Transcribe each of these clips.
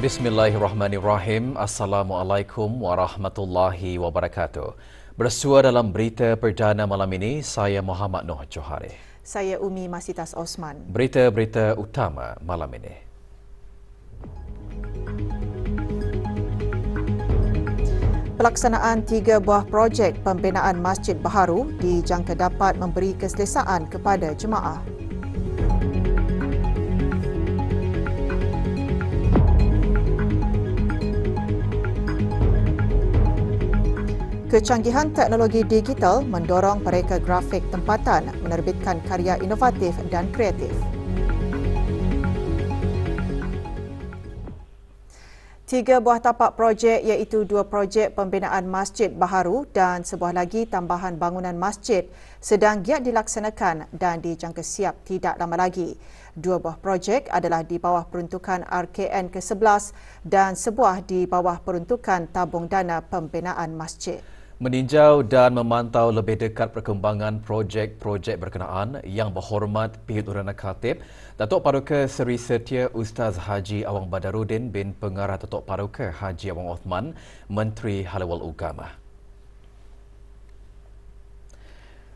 Bismillahirrahmanirrahim. Assalamualaikum warahmatullahi wabarakatuh. Bersua dalam berita perdana malam ini, saya Muhammad Noh Johari. Saya Umi Masitas Osman. Berita-berita utama malam ini. Pelaksanaan 3 buah projek pembinaan Masjid Baharu dijangka dapat memberi keselesaan kepada jemaah. Kecanggihan teknologi digital mendorong mereka grafik tempatan menerbitkan karya inovatif dan kreatif. 3 buah tapak projek iaitu 2 projek pembinaan Masjid Baharu dan sebuah lagi tambahan bangunan masjid sedang giat dilaksanakan dan dijangka siap tidak lama lagi. 2 buah projek adalah di bawah peruntukan RKN ke-11 dan sebuah di bawah peruntukan tabung dana pembinaan masjid. Meninjau dan memantau lebih dekat perkembangan projek-projek berkenaan, Yang Berhormat Pihak Perdana Khatib Datuk Paduka Seri Setia Ustaz Haji Awang Badarudin bin Pengarah Datuk Paduka Haji Awang Othman, Menteri Halal Ugama.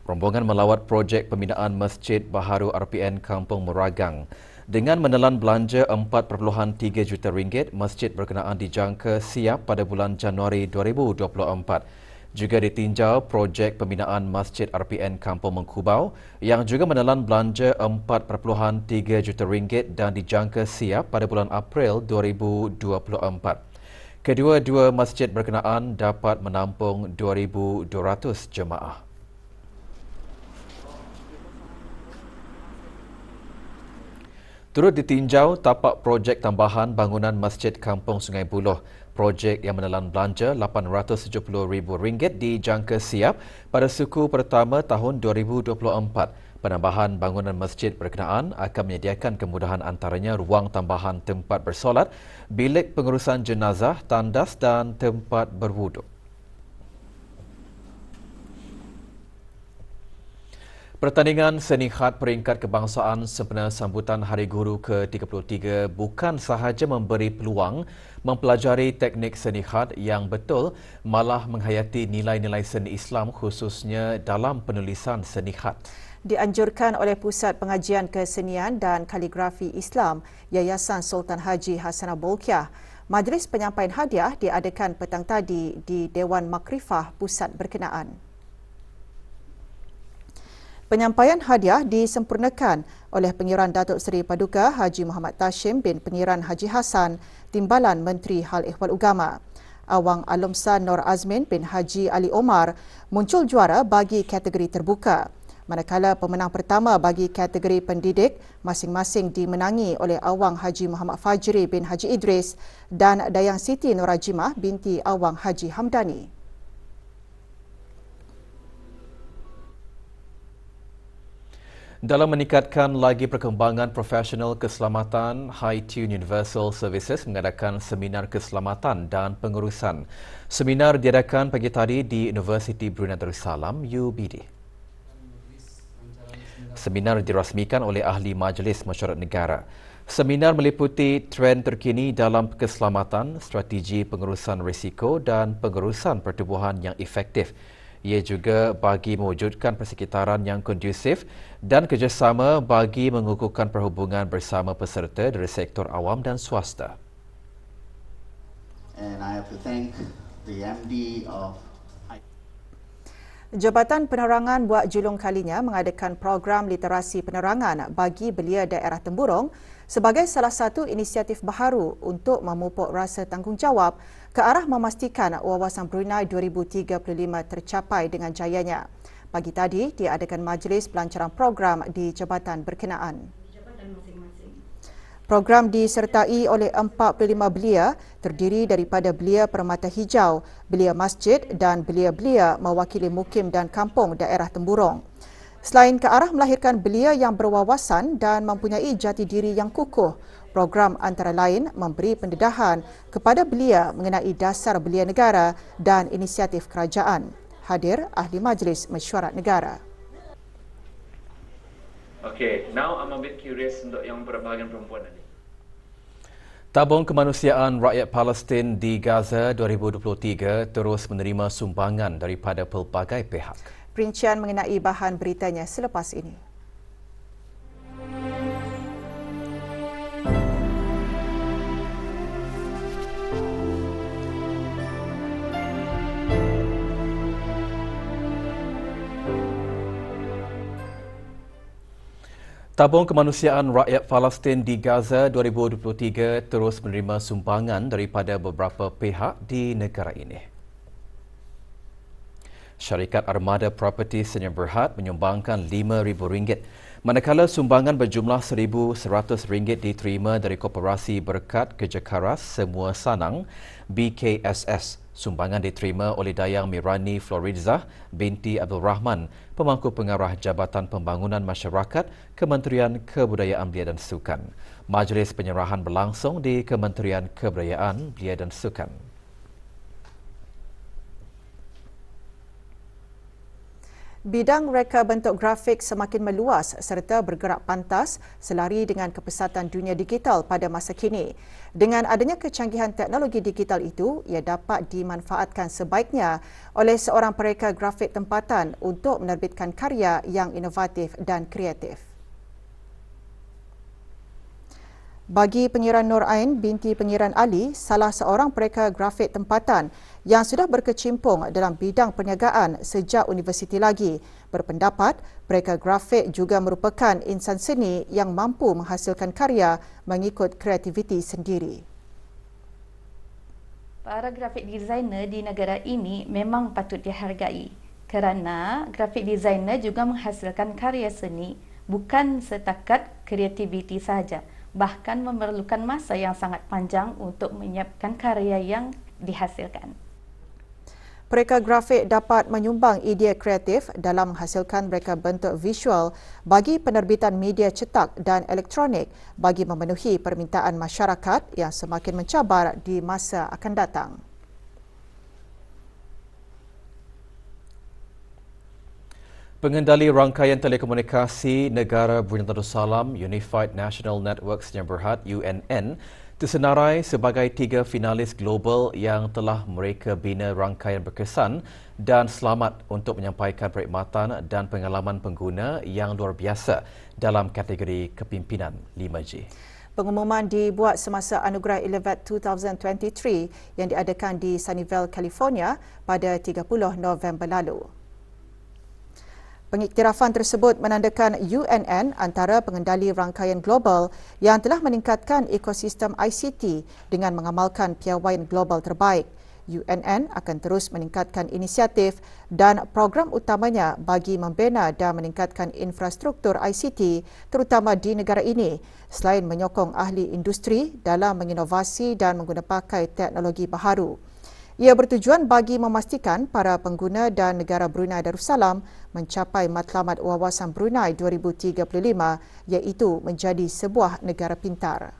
Rombongan melawat projek pembinaan Masjid Baharu RPN Kampung Meragang. Dengan menelan belanja RM4.3 juta, masjid berkenaan dijangka siap pada bulan Januari 2024. Juga ditinjau projek pembinaan Masjid RPN Kampung Mengkubau yang juga menelan belanja RM4.3 juta dan dijangka siap pada bulan April 2024. Kedua-dua masjid berkenaan dapat menampung 2,200 jemaah. Turut ditinjau tapak projek tambahan bangunan Masjid Kampung Sungai Buloh. Projek yang menelan belanja RM870,000 dijangka siap pada suku pertama tahun 2024. Penambahan bangunan masjid berkenaan akan menyediakan kemudahan antaranya ruang tambahan tempat bersolat, bilik pengurusan jenazah, tandas dan tempat berwuduk. Pertandingan seni khat peringkat kebangsaan sempena sambutan Hari Guru ke-33 bukan sahaja memberi peluang mempelajari teknik seni khat yang betul, malah menghayati nilai-nilai seni Islam khususnya dalam penulisan seni khat. Dianjurkan oleh Pusat Pengajian Kesenian dan Kaligrafi Islam Yayasan Sultan Haji Hasanah Bolkiah, majlis penyampaian hadiah diadakan petang tadi di Dewan Makrifah Pusat berkenaan. Penyampaian hadiah disempurnakan oleh Pengiran Datuk Seri Paduka Haji Muhammad Tashim bin Pengiran Haji Hassan, Timbalan Menteri Hal Ehwal Ugama. Awang Alumsan Nur Azmin bin Haji Ali Omar muncul juara bagi kategori terbuka. Manakala pemenang pertama bagi kategori pendidik masing-masing dimenangi oleh Awang Haji Muhammad Fajri bin Haji Idris dan Dayang Siti Nurajimah binti Awang Haji Hamdani. Dalam meningkatkan lagi perkembangan profesional keselamatan, High Tune Universal Services mengadakan seminar keselamatan dan pengurusan. Seminar diadakan pagi tadi di Universiti Brunei Darussalam, UBD. Seminar dirasmikan oleh Ahli Majlis Mesyuarat Negara. Seminar meliputi trend terkini dalam keselamatan, strategi pengurusan risiko dan pengurusan pertubuhan yang efektif. Ia juga bagi mewujudkan persekitaran yang kondusif dan kerjasama bagi mengukuhkan perhubungan bersama peserta dari sektor awam dan swasta. And I have to thank the MD of Jabatan Penerangan buat julung kalinya mengadakan program literasi penerangan bagi belia daerah Temburong sebagai salah satu inisiatif baharu untuk memupuk rasa tanggungjawab ke arah memastikan Wawasan Brunei 2035 tercapai dengan jayanya. Pagi tadi diadakan majlis pelancaran program di jabatan berkenaan. Program disertai oleh 45 belia terdiri daripada belia permata hijau, belia masjid dan belia-belia mewakili mukim dan kampung daerah temburong. Selain ke arah melahirkan belia yang berwawasan dan mempunyai jati diri yang kukuh, program antara lain memberi pendedahan kepada belia mengenai dasar belia negara dan inisiatif kerajaan. Hadir Ahli Majlis Mesyuarat Negara. Okay, now I'm a bit curious untuk yang bahagian perempuan tadi. Tabung Kemanusiaan Rakyat Palestin di Gaza 2023 terus menerima sumbangan daripada pelbagai pihak. Perincian mengenai bahan beritanya selepas ini. Tabung Kemanusiaan Rakyat Palestin di Gaza 2023 terus menerima sumbangan daripada beberapa pihak di negara ini. Syarikat Armada Property Sdn Bhd menyumbangkan RM5,000, manakala sumbangan berjumlah RM1,100 diterima dari Koperasi Berkat Kerja Keras Semua Sanang BKSS. Sumbangan diterima oleh Dayang Mirani Floridzah binti Abdul Rahman, Pemangku Pengarah Jabatan Pembangunan Masyarakat, Kementerian Kebudayaan Belia dan Sukan. Majlis penyerahan berlangsung di Kementerian Kebudayaan Belia dan Sukan. Bidang reka bentuk grafik semakin meluas serta bergerak pantas selari dengan kepesatan dunia digital pada masa kini. Dengan adanya kecanggihan teknologi digital itu, ia dapat dimanfaatkan sebaiknya oleh seorang pereka grafik tempatan untuk menerbitkan karya yang inovatif dan kreatif. Bagi Pengiran Nur Ain binti Pengiran Ali, salah seorang pereka grafik tempatan yang sudah berkecimpung dalam bidang perniagaan sejak universiti lagi, berpendapat pereka grafik juga merupakan insan seni yang mampu menghasilkan karya mengikut kreativiti sendiri. Para grafik designer di negara ini memang patut dihargai kerana grafik designer juga menghasilkan karya seni bukan setakat kreativiti sahaja. Bahkan memerlukan masa yang sangat panjang untuk menyiapkan karya yang dihasilkan. Pereka grafik dapat menyumbang idea kreatif dalam menghasilkan reka bentuk visual bagi penerbitan media cetak dan elektronik bagi memenuhi permintaan masyarakat yang semakin mencabar di masa akan datang. Pengendali Rangkaian Telekomunikasi Negara Brunei Darussalam Unified National Network Sdn Bhd UNN tersenarai sebagai 3 finalis global yang telah mereka bina rangkaian berkesan dan selamat untuk menyampaikan perkhidmatan dan pengalaman pengguna yang luar biasa dalam kategori kepimpinan 5G. Pengumuman dibuat semasa Anugerah Elevate 2023 yang diadakan di Sunnyvale, California pada 30 November lalu. Pengiktirafan tersebut menandakan UNN antara pengendali rangkaian global yang telah meningkatkan ekosistem ICT dengan mengamalkan piawaian global terbaik. UNN akan terus meningkatkan inisiatif dan program utamanya bagi membina dan meningkatkan infrastruktur ICT terutama di negara ini selain menyokong ahli industri dalam menginovasi dan menggunapakai teknologi baharu. Ia bertujuan bagi memastikan para pengguna dan negara Brunei Darussalam mencapai matlamat wawasan Brunei 2035 iaitu menjadi sebuah negara pintar.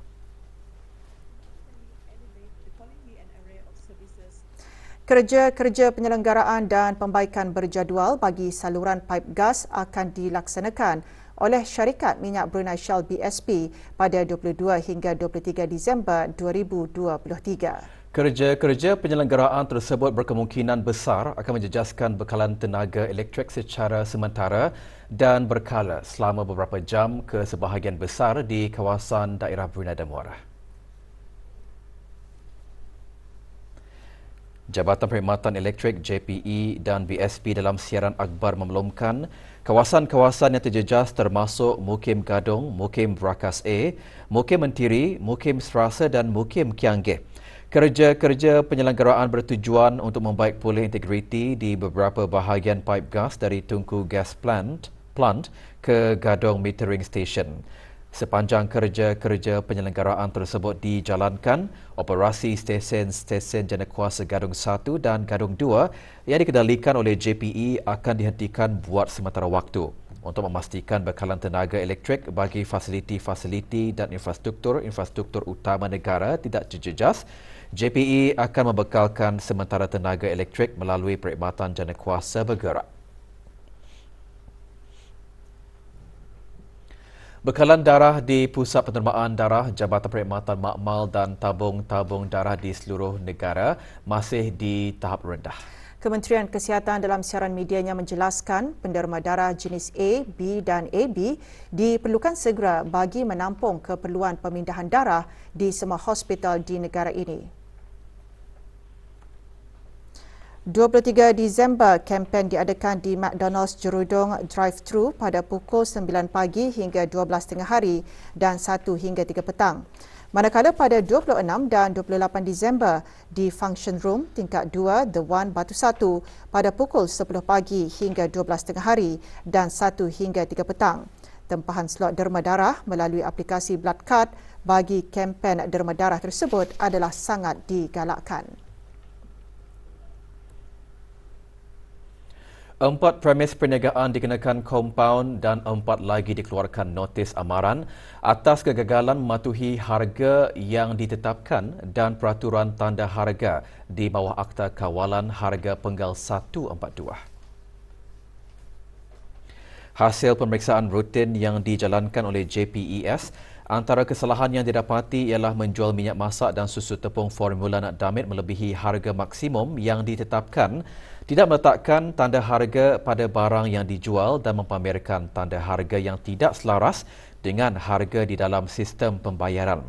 Kerja-kerja penyelenggaraan dan pembaikan berjadual bagi saluran paip gas akan dilaksanakan oleh syarikat minyak Brunei Shell BSP pada 22 hingga 23 Disember 2023. Kerja-kerja penyelenggaraan tersebut berkemungkinan besar akan menjejaskan bekalan tenaga elektrik secara sementara dan berkala selama beberapa jam ke sebahagian besar di kawasan daerah Brunei Darussalam. Jabatan Perkhidmatan Elektrik JPE dan BSP dalam siaran akhbar memaklumkan kawasan-kawasan yang terjejas termasuk Mukim Gadong, Mukim Brakas A, Mukim Mentiri, Mukim Serasa dan Mukim Kianggeh. Kerja-kerja penyelenggaraan bertujuan untuk membaik pulih integriti di beberapa bahagian paip gas dari tungku gas plant ke Gadong Metering Station. Sepanjang kerja-kerja penyelenggaraan tersebut dijalankan, operasi stesen-stesen Janakuasa Gadung 1 dan Gadung 2 yang dikendalikan oleh JPE akan dihentikan buat sementara waktu untuk memastikan bekalan tenaga elektrik bagi fasiliti-fasiliti dan infrastruktur utama negara tidak terjejas. JPE akan membekalkan sementara tenaga elektrik melalui perkhidmatan Janakuasa Bergerak. Bekalan darah di Pusat Penerimaan Darah, Jabatan Perkhidmatan Makmal dan tabung-tabung darah di seluruh negara masih di tahap rendah. Kementerian Kesihatan dalam siaran medianya menjelaskan penderma darah jenis A, B dan AB diperlukan segera bagi menampung keperluan pemindahan darah di semua hospital di negara ini. 23 Disember, kempen diadakan di McDonald's Jerudong Drive-Thru pada pukul 9 pagi hingga 12 tengah hari dan 1 hingga 3 petang. Manakala pada 26 dan 28 Disember di Function Room tingkat 2 The One Batu 1 pada pukul 10 pagi hingga 12 tengah hari dan 1 hingga 3 petang. Tempahan slot derma darah melalui aplikasi Blood Card bagi kempen derma darah tersebut adalah sangat digalakkan. 4 premis perniagaan dikenakan kompaun dan 4 lagi dikeluarkan notis amaran atas kegagalan mematuhi harga yang ditetapkan dan peraturan tanda harga di bawah Akta Kawalan Harga Penggal 142. Hasil pemeriksaan rutin yang dijalankan oleh JPES, antara kesalahan yang didapati ialah menjual minyak masak dan susu tepung formula nak damit melebihi harga maksimum yang ditetapkan, tidak meletakkan tanda harga pada barang yang dijual dan mempamerkan tanda harga yang tidak selaras dengan harga di dalam sistem pembayaran.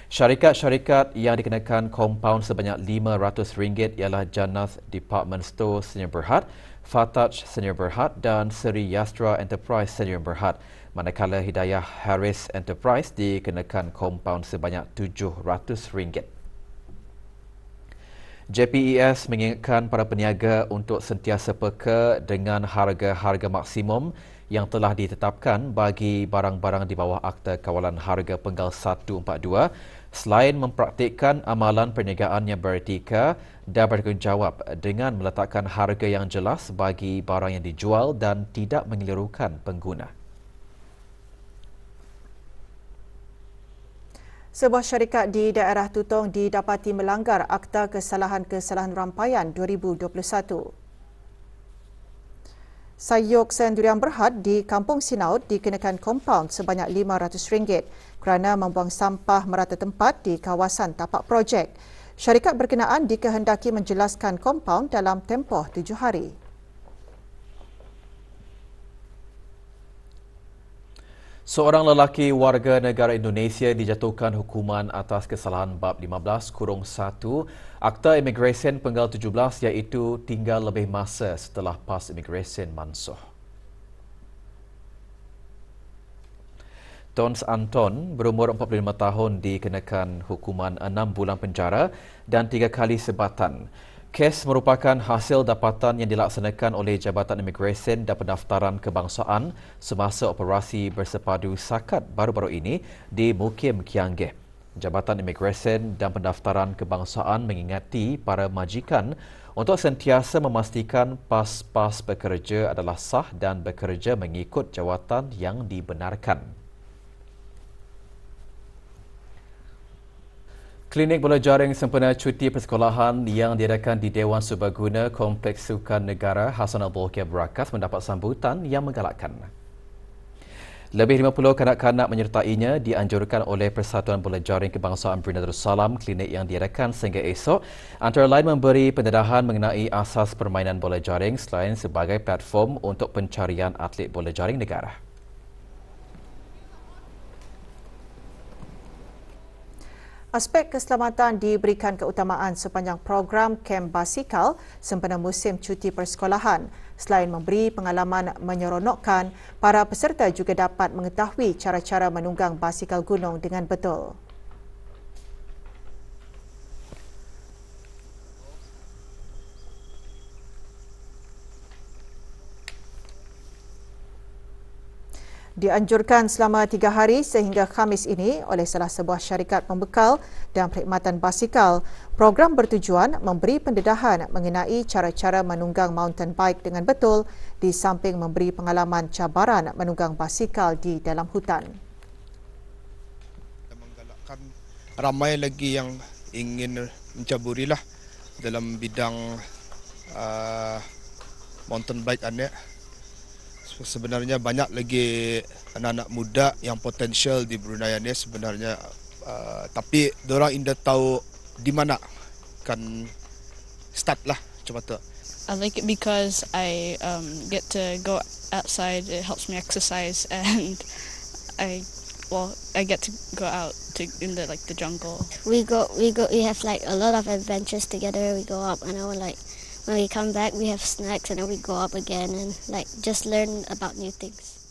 Syarikat-syarikat yang dikenakan kompaun sebanyak RM500 ialah Jannah Department Store Sdn Bhd, Fatach Sdn Bhd dan Seri Yastra Enterprise Sdn Bhd. Manakala Hidayah Harris Enterprise dikenakan kompaun sebanyak RM700. JPES mengingatkan para peniaga untuk sentiasa peka dengan harga-harga maksimum yang telah ditetapkan bagi barang-barang di bawah Akta Kawalan Harga Penggal 142 selain mempraktikkan amalan perniagaan yang beretika dan bertanggungjawab dengan meletakkan harga yang jelas bagi barang yang dijual dan tidak mengelirukan pengguna. Sebuah syarikat di daerah Tutong didapati melanggar Akta Kesalahan-Kesalahan Rampaian 2021. Sayuk Sendirian Berhad di Kampung Sinaut dikenakan kompaun sebanyak RM500 kerana membuang sampah merata tempat di kawasan tapak projek. Syarikat berkenaan dikehendaki menjelaskan kompaun dalam tempoh 7 hari. Seorang lelaki warga negara Indonesia dijatuhkan hukuman atas kesalahan bab 15-1 Akta Imigresen Penggal 17 iaitu tinggal lebih masa setelah PAS Imigresen mansuh. Tons Anton berumur 45 tahun dikenakan hukuman 6 bulan penjara dan 3 kali sebatan. Kes merupakan hasil dapatan yang dilaksanakan oleh Jabatan Imigresen dan Pendaftaran Kebangsaan semasa operasi bersepadu sakat baru-baru ini di Mukim Kianggeh. Jabatan Imigresen dan Pendaftaran Kebangsaan mengingati para majikan untuk sentiasa memastikan pas-pas bekerja adalah sah dan bekerja mengikut jawatan yang dibenarkan. Klinik bola jaring sempena cuti persekolahan yang diadakan di Dewan Serbaguna Kompleks Sukan Negara Hassan Al-Bolkiah Berakas mendapat sambutan yang menggalakkan. Lebih 50 kanak-kanak menyertainya dianjurkan oleh Persatuan Bola Jaring Kebangsaan Brunei Darussalam. Klinik yang diadakan sehingga esok antara lain memberi pendedahan mengenai asas permainan bola jaring selain sebagai platform untuk pencarian atlet bola jaring negara. Aspek keselamatan diberikan keutamaan sepanjang program kem basikal sempena musim cuti persekolahan. Selain memberi pengalaman menyeronokkan, para peserta juga dapat mengetahui cara-cara menunggang basikal gunung dengan betul. Dianjurkan selama 3 hari sehingga Khamis ini oleh salah sebuah syarikat pembekal dan perkhidmatan basikal. Program bertujuan memberi pendedahan mengenai cara-cara menunggang mountain bike dengan betul di samping memberi pengalaman cabaran menunggang basikal di dalam hutan. Menggalakkan ramai lagi yang ingin mencaburilah dalam bidang mountain bike ini. Sebenarnya banyak lagi anak-anak muda yang potensial di Brunei ini sebenarnya, tapi diorang indah tahu di mana kan start lah coba tu. I like it because I get to go outside. It helps me exercise, and I get to go out to in the jungle. We have like a lot of adventures together. We go up and when we come back we have snacks and then we go up again and just learn about new things.